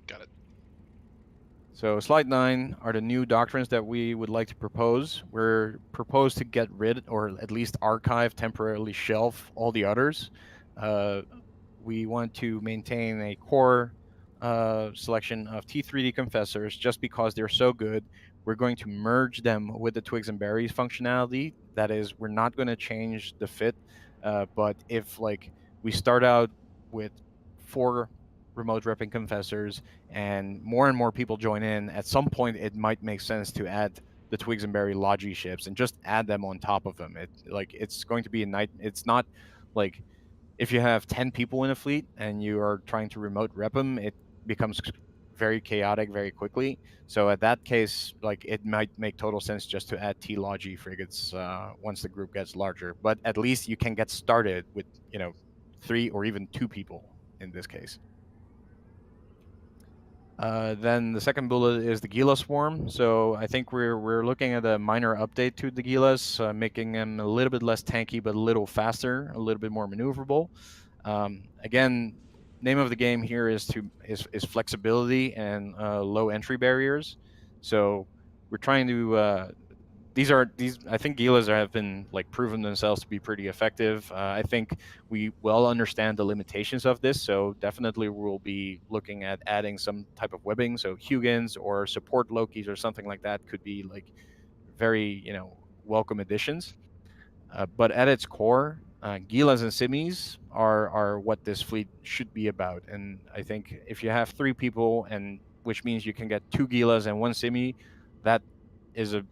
Got it. So slide 9 are the new doctrines that we would like to propose. We're proposed to get rid or at least archive, temporarily shelf all the others. We want to maintain a core selection of T3D confessors just because they're so good. We're going to merge them with the Twigs and Berries functionality. That is, we're not going to change the fit, but if like we start out with 4 remote repping confessors and more people join in, at some point it might make sense to add the Twigs and Berry Logi ships and just add them on top of them. It's going to be a night. It's not like if you have 10 people in a fleet and you are trying to remote rep them, it becomes very chaotic very quickly. So at that case, like it might make total sense just to add T-Logi frigates once the group gets larger. But at least you can get started with 3 or even 2 people in this case. Then the second bullet is the Gila Swarm. So I think we're looking at a minor update to the Gilas, making them a little bit less tanky, but a little faster, a little bit more maneuverable. Again, name of the game here is flexibility and low entry barriers. So we're trying to these I think Gilas have been like proven themselves to be pretty effective. I think we well understand the limitations of this, so definitely we'll be looking at adding some type of webbing. So Hugins or support Lokis or something like that could be like very welcome additions. But at its core, Gilas and Simis are what this fleet should be about. And I think if you have 3 people, and which means you can get 2 Gilas and 1 Simi, that is a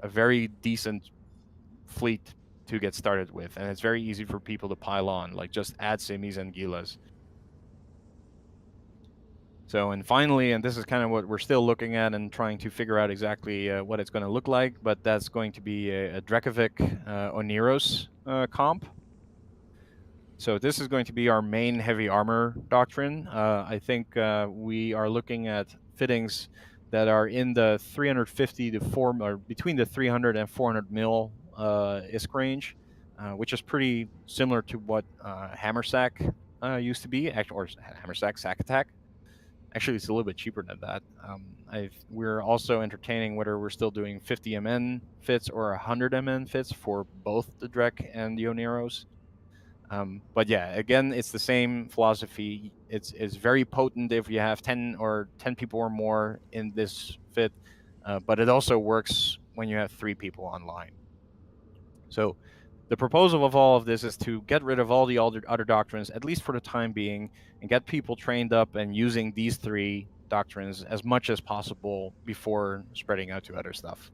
very decent fleet to get started with, and it's very easy for people to pile on. Like just add Simis and Gilas. So, and finally, and this is kind of what we're still looking at and trying to figure out exactly what it's going to look like, but that's going to be a Drekovic Oneros comp. So this is going to be our main heavy armor doctrine. I think we are looking at fittings that are in the 350 to 4, or between the 300 and 400 mil ISK range, which is pretty similar to what Hammersack used to be, or Hammersack Sack Attack. Actually, it's a little bit cheaper than that. We're also entertaining whether we're still doing 50 MN fits or 100 MN fits for both the Drek and the Oneros. But yeah, again, it's the same philosophy. It's very potent if you have 10 people or more in this fit, but it also works when you have 3 people online. So the proposal of all of this is to get rid of all the other doctrines, at least for the time being, and get people trained up and using these 3 doctrines as much as possible before spreading out to other stuff.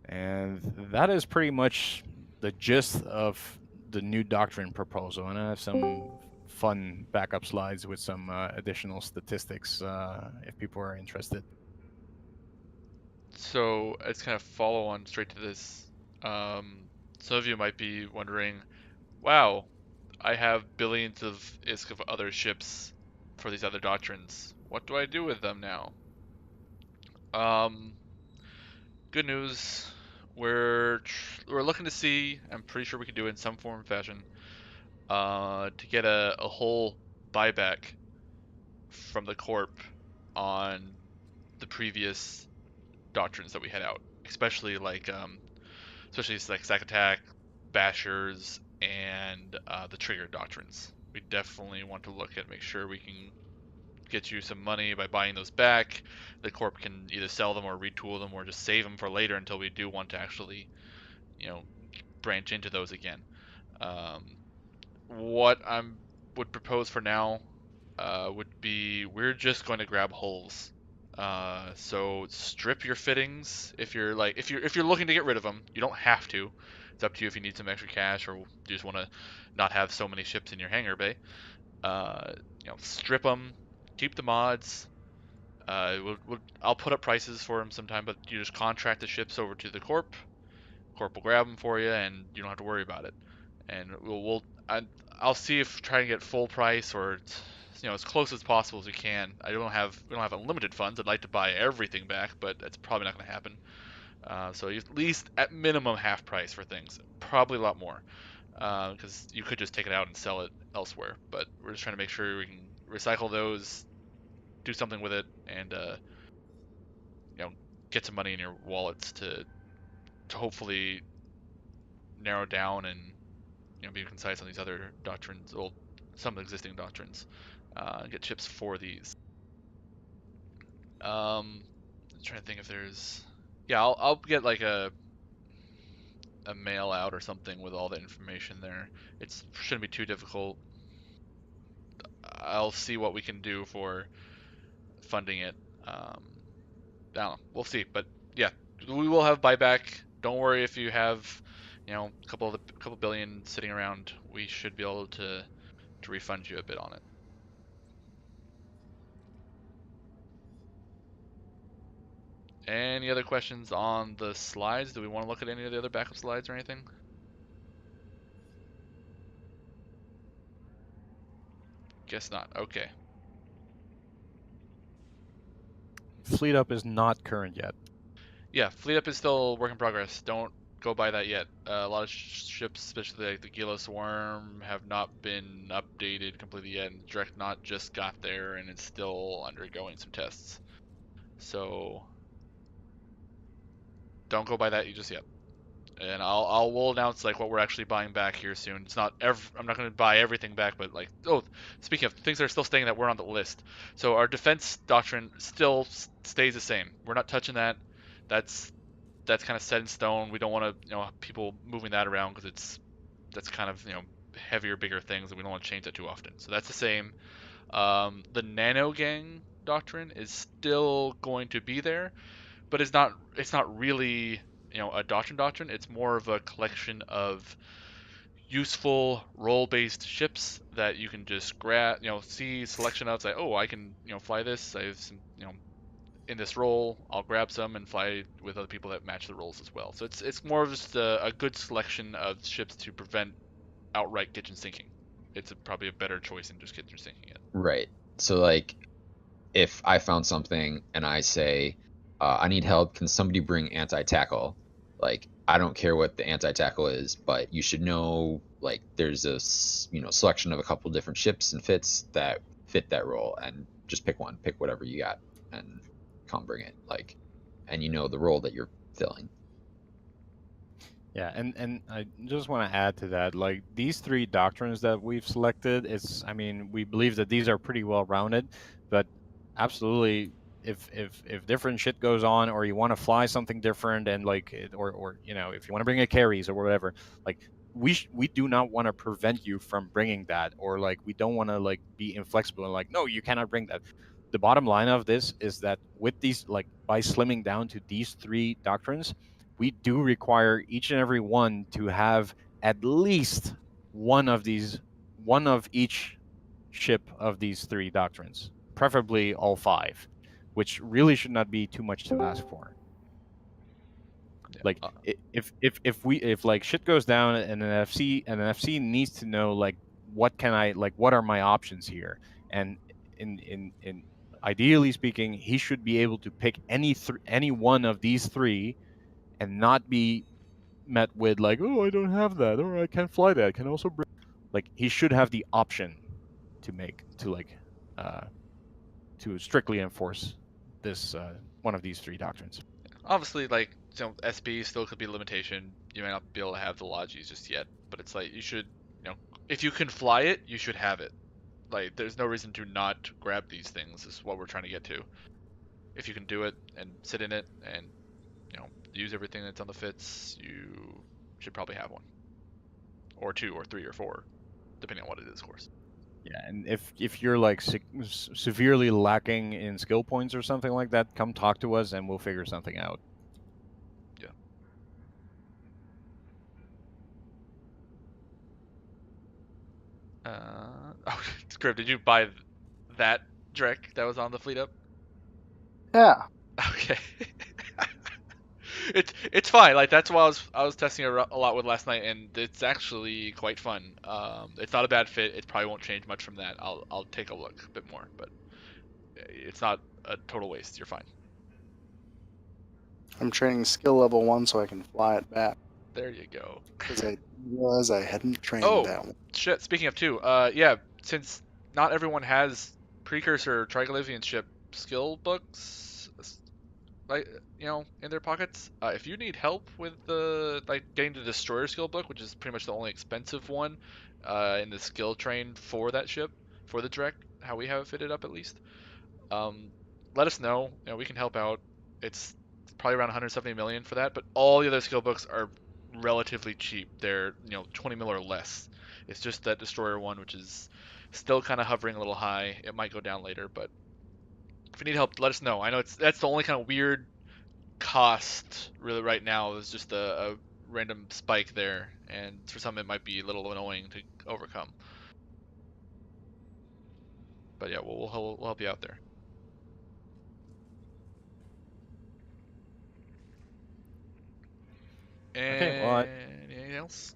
And that is pretty much the gist of the new doctrine proposal. And I have some fun backup slides with some additional statistics if people are interested. So it's kind of follow on straight to this. Some of you might be wondering, wow, I have billions of ISK of other ships for these other doctrines. What do I do with them now? Good news. We're looking to see. I'm pretty sure we can do it in some form or fashion. To get a whole buyback from the Corp on the previous doctrines that we had out, especially like Sack Attack, Bashers, and the Trigger doctrines. We definitely want to look at make sure we can get you some money by buying those back. The Corp can either sell them or retool them or just save them for later until we do want to actually, branch into those again. What I would propose for now would be we're just going to grab hulls. So strip your fittings if you're looking to get rid of them. You don't have to. It's up to you if you need some extra cash or you just want to not have so many ships in your hangar bay. Strip them, keep the mods. I'll put up prices for them sometime, but you just contract the ships over to the Corp. Corp will grab them for you, and you don't have to worry about it. And I'll see if try to get full price or as close as possible as we can. We don't have unlimited funds. I'd like to buy everything back, but that's probably not going to happen. So at least at minimum half price for things. Probably a lot more, because you could just take it out and sell it elsewhere. But we're just trying to make sure we can recycle those, do something with it, and get some money in your wallets to hopefully narrow down and be concise on these other doctrines, well, some existing doctrines, get chips for these. I'm trying to think if there's, yeah, I'll get like a mail out or something with all the information there. It shouldn't be too difficult. I'll see what we can do for funding it. I don't know. We'll see, but yeah, we will have buyback. Don't worry if you have, a couple billion sitting around. We should be able to refund you a bit on it. Any other questions on the slides? Do we want to look at any of the other backup slides or anything? Guess not. Okay. Fleet Up is not current yet. Yeah, Fleet Up is still work in progress. Don't go buy that yet. A lot of ships, especially like the Gila Swarm, have not been updated completely yet, and Dreadnought just got there and it's still undergoing some tests. So don't go by that just yet. And we'll announce like what we're actually buying back here soon. It's not I'm not going to buy everything back, but like speaking of things that are still staying that were on the list. So our defense doctrine still stays the same. We're not touching that. That's kind of set in stone. We don't want to people moving that around because that's kind of heavier, bigger things, and we don't want to change that too often. So that's the same. The nano gang doctrine is still going to be there, but it's not really a doctrine. It's more of a collection of useful role-based ships that you can just grab, see selection of, say, oh, I can fly this. I have some in this role, I'll grab some and fly with other people that match the roles as well. So it's more of just a good selection of ships to prevent outright kitchen sinking. It's probably a better choice than just kitchen sinking it. Right. So like, if I found something and I say, I need help, can somebody bring anti-tackle? Like, I don't care what the anti-tackle is, but you should know, like, there's a selection of a couple different ships and fits that fit that role, and just pick one, pick whatever you got, and come bring it. Like, and you know the role that you're filling. Yeah, and I just want to add to that, like these three doctrines that we've selected, I mean, we believe that these are pretty well rounded, but absolutely, if different shit goes on, or you want to fly something different, and like, or if you want to bring a carries or whatever, like we do not want to prevent you from bringing that, or like we don't want to like be inflexible and like, no, you cannot bring that. The bottom line of this is that with these, like by slimming down to these three doctrines, we do require each and every one to have at least one of each ship of these three doctrines, preferably all five, which really should not be too much to ask for. Yeah. Like if like shit goes down and an FC needs to know like what are my options here, and in ideally speaking, he should be able to pick any one of these three and not be met with like, oh, I don't have that, or I can't fly that. I can also bring, like, he should have the option to strictly enforce this one of these three doctrines. Obviously, like SP still could be a limitation. You may not be able to have the Logis just yet, but it's like you should, if you can fly it, you should have it. Like, there's no reason to not grab these things. Is what we're trying to get to. If you can do it and sit in it and use everything that's on the fits, you should probably have one, or two, or three, or four, depending on what it is, of course. Yeah, and if you're like severely lacking in skill points or something like that, come talk to us and we'll figure something out. Yeah. Oh, Scrib, did you buy that Drek that was on the fleet up? Yeah. Okay. It's fine. Like, that's why I was testing it a lot with last night, and it's actually quite fun. It's not a bad fit. It probably won't change much from that. I'll take a look a bit more, but it's not a total waste. You're fine. I'm training skill level 1 so I can fly it back. There you go. Because I realized I hadn't trained that one. Shit. Speaking of two, yeah, since not everyone has precursor Triglyphian ship skill books, like, in their pockets, if you need help with getting the destroyer skill book, which is pretty much the only expensive one in the skill train for that ship, for the Drek, how we have it fitted up at least, let us know. We can help out. It's probably around 170 million for that, but all the other skill books are relatively cheap. They're 20 mil or less. It's just that destroyer one, which is still kind of hovering a little high. It might go down later, but if you need help, let us know. I know that's the only kind of weird cost really right now. Is just a random spike there, and for some it might be a little annoying to overcome. But yeah, we'll help you out there. Okay, well, anything else?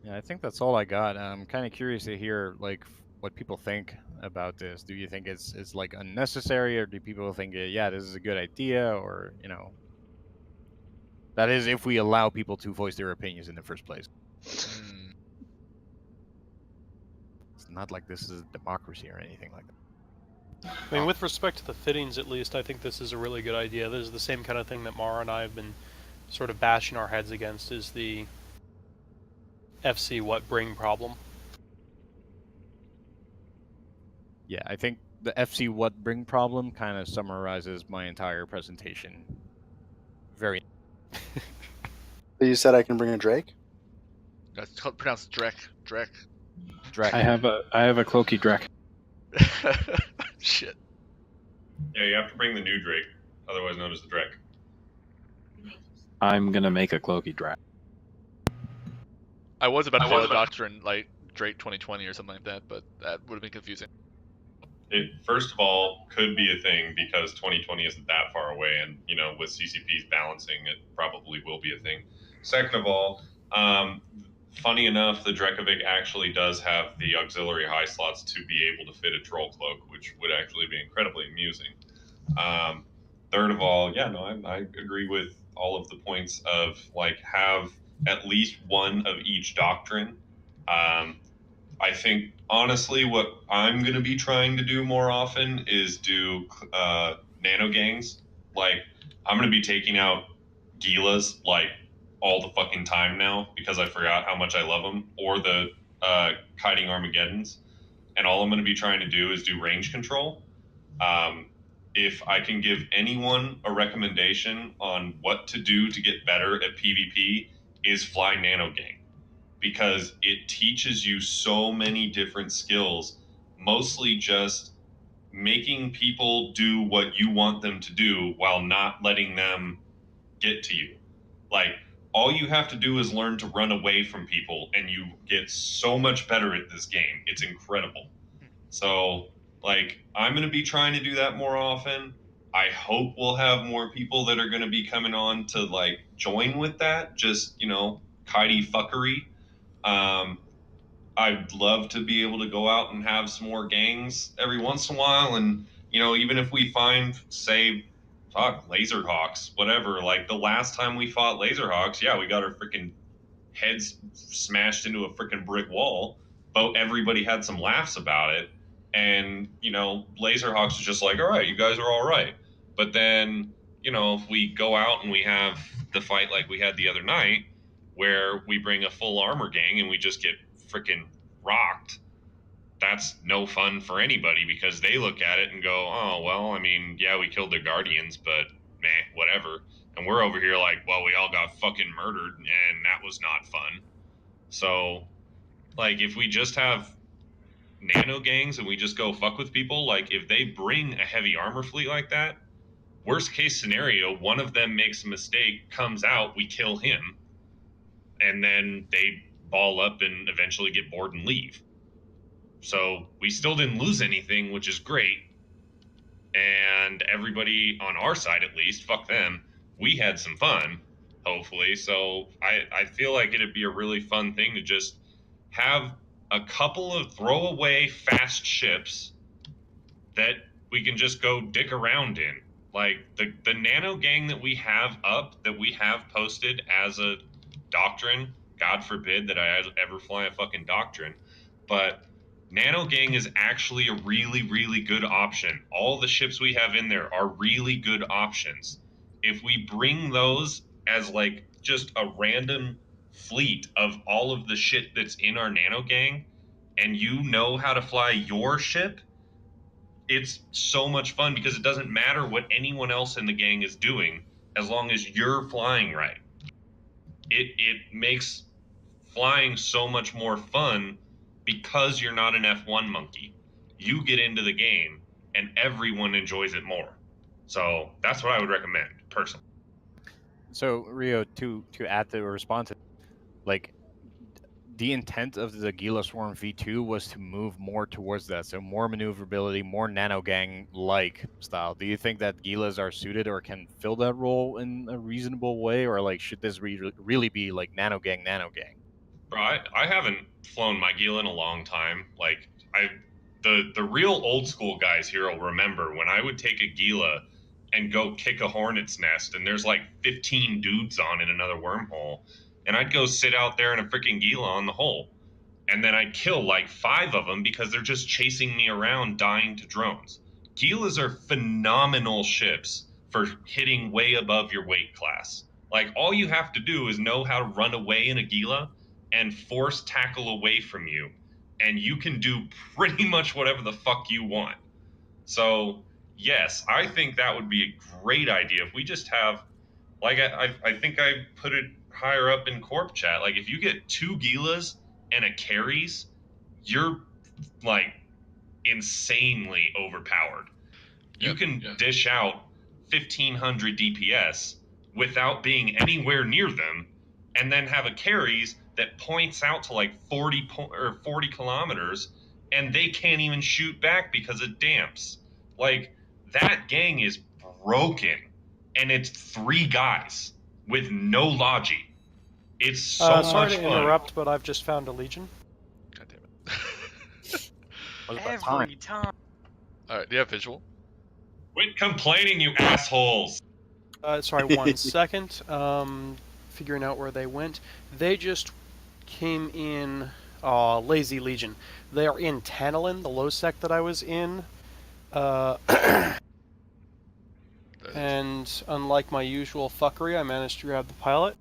Yeah, I think that's all I got. I'm kind of curious to hear like what people think about this. Do you think it's like unnecessary, or do people think, yeah, this is a good idea, or that is if we allow people to voice their opinions in the first place? It's not like this is a democracy or anything like that. I mean, with respect to the fittings, at least, I think this is a really good idea. This is the same kind of thing that Mara and I have been sort of bashing our heads against, is the FC what bring problem. Yeah, I think the FC what bring problem kind of summarizes my entire presentation. Very. But you said I can bring a Drake? That's pronounced Drek. Drek. Drek. I have a cloaky Drek. Shit. Yeah, you have to bring the new Drake, otherwise known as the Drek. I'm gonna make a cloaky Drek. I was about to call the doctrine like Drake 2020 or something like that, but that would have been confusing. It, first of all, could be a thing because 2020 isn't that far away, and with CCP's balancing, it probably will be a thing. Second of all, funny enough, the Drekovic actually does have the auxiliary high slots to be able to fit a troll cloak, which would actually be incredibly amusing. Third of all, yeah, no, I agree with all of the points of have at least one of each doctrine. I think honestly, what I'm going to be trying to do more often is do nano gangs. I'm going to be taking out Gilas all the fucking time now because I forgot how much I love them, or the kiting Armageddons. And all I'm going to be trying to do is do range control. If I can give anyone a recommendation on what to do to get better at PvP, is fly nano gang, because it teaches you so many different skills, mostly just making people do what you want them to do while not letting them get to you. All you have to do is learn to run away from people, and you get so much better at this game. It's incredible. So, I'm going to be trying to do that more often. I hope we'll have more people that are going to be coming on to, join with that. Just, kitey fuckery. I'd love to be able to go out and have some more gangs every once in a while. And, even if we find, say, Laserhawks, whatever. The last time we fought Laserhawks, yeah, we got our freaking heads smashed into a freaking brick wall, but everybody had some laughs about it. And, Laserhawks was just like, all right, you guys are all right. But then, if we go out and we have the fight like we had the other night, where we bring a full armor gang and we just get freaking rocked, that's no fun for anybody, because they look at it and go, oh, well, I mean, yeah, we killed their guardians, but meh, whatever. And we're over here like, well, we all got fucking murdered and that was not fun. So, if we just have nano gangs and we just go fuck with people, if they bring a heavy armor fleet like that, worst case scenario, one of them makes a mistake, comes out, we kill him, and then they ball up and eventually get bored and leave. So we still didn't lose anything, which is great. And everybody on our side, at least, fuck them, we had some fun, hopefully. So I feel like it'd be a really fun thing to just have a couple of throwaway fast ships that we can just go dick around in. The nano gang that we have up, that we have posted as a doctrine, God forbid that I ever fly a fucking doctrine, but nano gang is actually a really, really good option. All the ships we have in there are really good options. If we bring those as just a random fleet of all of the shit that's in our nano gang, and you know how to fly your ship, it's so much fun because it doesn't matter what anyone else in the gang is doing as long as you're flying right. It makes flying so much more fun because you're not an F1 monkey. You get into the game and everyone enjoys it more. So that's what I would recommend personally. So Rio, to add the response, the intent of the Gila Swarm V2 was to move more towards that, so more maneuverability, more nano gang like style. Do you think that Gilas are suited or can fill that role in a reasonable way, or should this really be nano gang? Bro, I haven't flown my Gila in a long time. The real old school guys here will remember when I would take a Gila and go kick a hornet's nest, and there's 15 dudes on in another wormhole, and I'd go sit out there in a freaking Gila on the hole, and then I'd kill 5 of them because they're just chasing me around, dying to drones. Gilas are phenomenal ships for hitting way above your weight class. Like, all you have to do is know how to run away in a Gila and force tackle away from you, and you can do pretty much whatever the fuck you want. So, yes, I think that would be a great idea if we just have, like, I think I put it higher up in Corp chat. Like, if you get 2 Gilas and a carries, you're, like, insanely overpowered. You can dish out 1500 DPS without being anywhere near them, and then have a carries that points out to like 40 or 40 kilometers, and they can't even shoot back because it damps. Like, that gang is broken, and it's 3 guys with no logi. It's so Sorry much to fun. interrupt, but I've just found a legion. God damn it. Every time. All right, do you have visual? Quit complaining, you assholes. Sorry, 1 second. Figuring out where they went. They just came in. Lazy Legion. They are in Tantalin, the low sec that I was in. And unlike my usual fuckery, I managed to grab the pilot.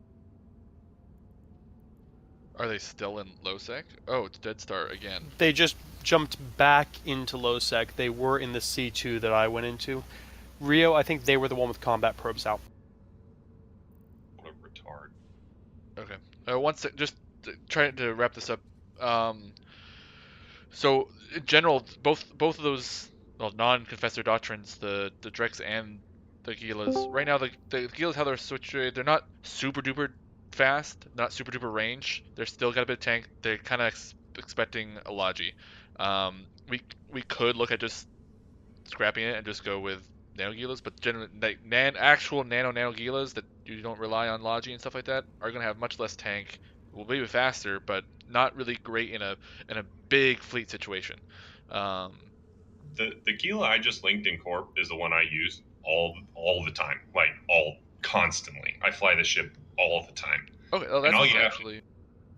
Are they still in low sec? Oh, it's Dead Star again. They just jumped back into low sec. They were in the C2 that I went into. Rio, I think they were the one with combat probes out. What a retard. Okay. One sec. Just trying to wrap this up. So in general, both of those non-confessor doctrines, the Drex and the Gilas. Right now, the Gilas, how they're situated, they're not super duper fast, not super duper range. They're still got a bit of tank. They're kind of expecting a Logi. We could look at just scrapping it and just go with nano Gilas, but generally, like actual nano Gilas that you don't rely on Logi and stuff like that are gonna have much less tank. Will be faster, but not really great in a big fleet situation. The Gila I just linked in Corp is the one I use all the time, like constantly. I fly the ship all the time. Okay, well, that's actually.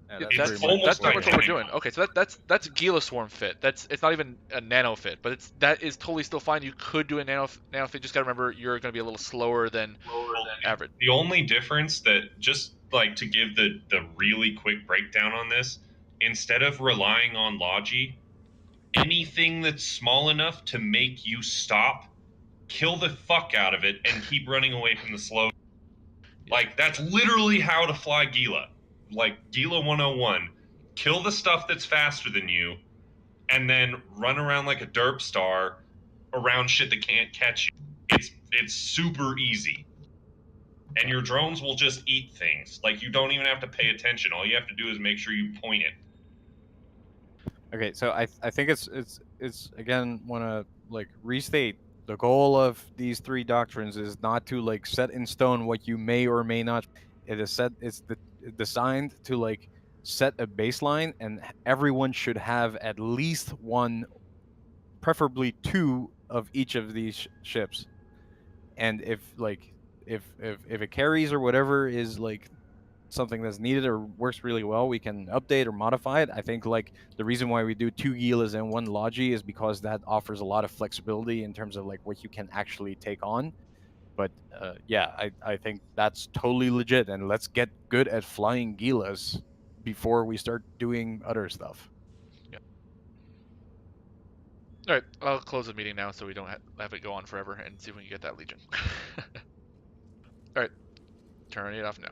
That's That's almost pretty much what we're identical. doing. Okay, so that's Gila Swarm fit. It's not even a nano fit, but that is totally still fine. You could do a nano fit. Just gotta remember you're gonna be a little slower than average. The only difference that, just like to give the really quick breakdown on this, instead of relying on Logi, anything that's small enough to make you stop, kill the fuck out of it and keep running away from the slow. Like, that's literally how to fly Gila. Like, Gila 101. Kill the stuff that's faster than you, and then run around like a derp star around shit that can't catch you. It's super easy. And your drones will just eat things. Like, you don't even have to pay attention. All you have to do is make sure you point it. Okay, so I think it's again, want to like restate the goal of these 3 doctrines is not to like set in stone what you may or may not. It is designed to like set a baseline, and everyone should have at least 1, preferably 2 of each of these ships. And if it carries or whatever is like something that's needed or works really well, we can update or modify it. I think like the reason why we do 2 Gilas and 1 Logi is because that offers a lot of flexibility in terms of like what you can actually take on. But yeah, I think that's totally legit, and let's get good at flying Gilas before we start doing other stuff. Yeah. All right, I'll close the meeting now so we don't have it go on forever, and see if we can get that Legion. All right, turning it off now.